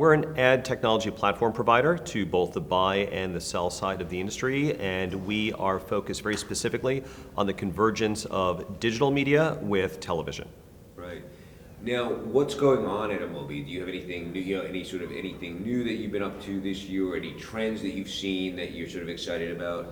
We're an ad technology platform provider to both the buy and the sell side of the industry, and we are focused very specifically on the convergence of digital media with television. Right. Now, what's going on at Amobee? Do you have anything new, anything new that you've been up to this year, or any trends that you've seen that you're sort of excited about?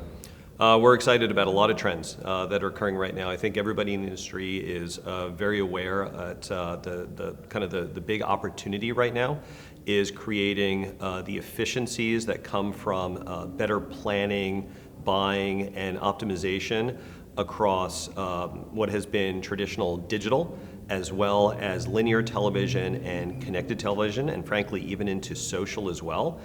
We're excited about a lot of trends that are occurring right now. I think everybody in the industry is very aware that the big opportunity right now is creating the efficiencies that come from better planning, buying, and optimization across what has been traditional digital, as well as linear television and connected television, and frankly, even into social as well.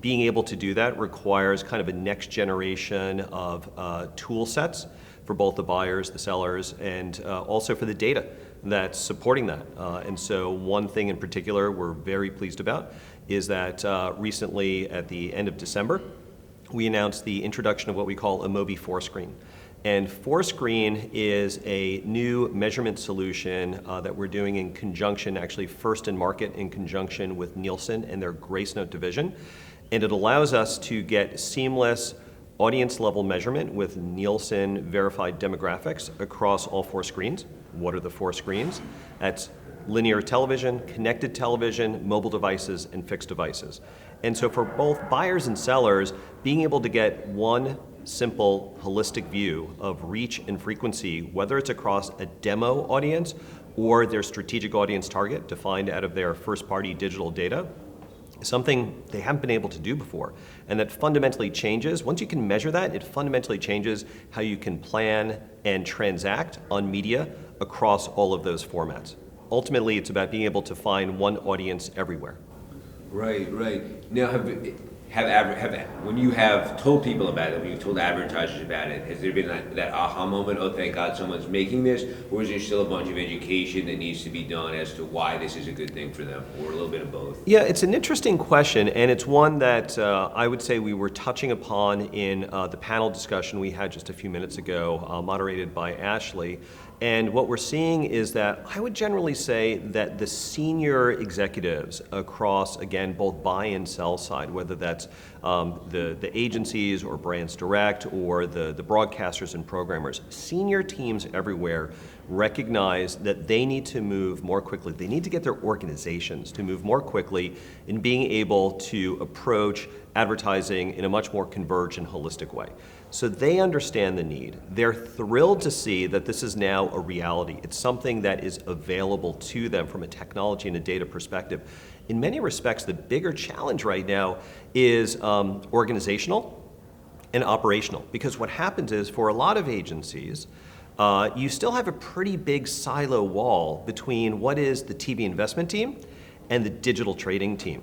Being able to do that requires kind of a next generation of tool sets for both the buyers, the sellers, and also for the data that's supporting that. And so one thing in particular we're very pleased about is that recently at the end of December, we announced the introduction of what we call Amobee 4-Screen. And 4-Screen is a new measurement solution that we're doing in conjunction, actually first in market in conjunction with Nielsen and their Grace Note division. And it allows us to get seamless audience level measurement with Nielsen verified demographics across all 4 screens. What are the 4 screens? That's linear television, connected television, mobile devices, and fixed devices. And so for both buyers and sellers, being able to get one simple, holistic view of reach and frequency, whether it's across a demo audience or their strategic audience target defined out of their first-party digital data, is something they haven't been able to do before. And that fundamentally changes, once you can measure that, it fundamentally changes how you can plan and transact on media across all of those formats. Ultimately, it's about being able to find one audience everywhere. Right. Now, when you have told people about it, when you've told advertisers about it, has there been that aha moment, oh, thank God someone's making this, or is there still a bunch of education that needs to be done as to why this is a good thing for them, or a little bit of both? Yeah, it's an interesting question, and it's one that I would say we were touching upon in the panel discussion we had just a few minutes ago, moderated by Ashley. And what we're seeing is that I would generally say that the senior executives across, again, both buy and sell side, whether that's the agencies or brands direct or the broadcasters and programmers, senior teams everywhere recognize that they need to move more quickly. They need to get their organizations to move more quickly in being able to approach advertising in a much more converged and holistic way. So they understand the need. They're thrilled to see that this is now a reality. It's something that is available to them from a technology and a data perspective. In many respects, the bigger challenge right now is organizational and operational. Because what happens is, for a lot of agencies, you still have a pretty big silo wall between what is the TV investment team and the digital trading team.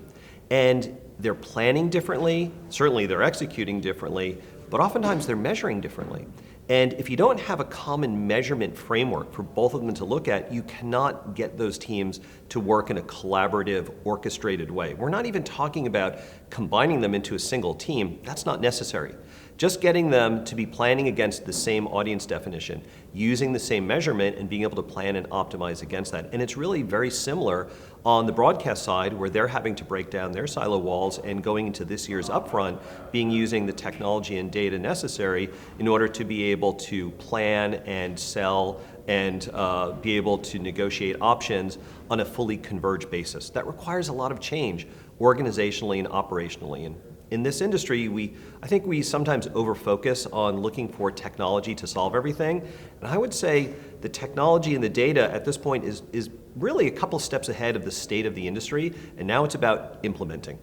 And they're planning differently, certainly they're executing differently, but oftentimes they're measuring differently. And if you don't have a common measurement framework for both of them to look at, you cannot get those teams to work in a collaborative, orchestrated way. We're not even talking about combining them into a single team. That's not necessary. Just getting them to be planning against the same audience definition, using the same measurement, and being able to plan and optimize against that. And it's really very similar on the broadcast side, where they're having to break down their silo walls and going into this year's upfront, using the technology and data necessary in order to be able to plan and sell and be able to negotiate options on a fully converged basis. That requires a lot of change organizationally and operationally. And in this industry, I think we sometimes over-focus on looking for technology to solve everything. And I would say the technology and the data at this point is really a couple steps ahead of the state of the industry, and now it's about implementing.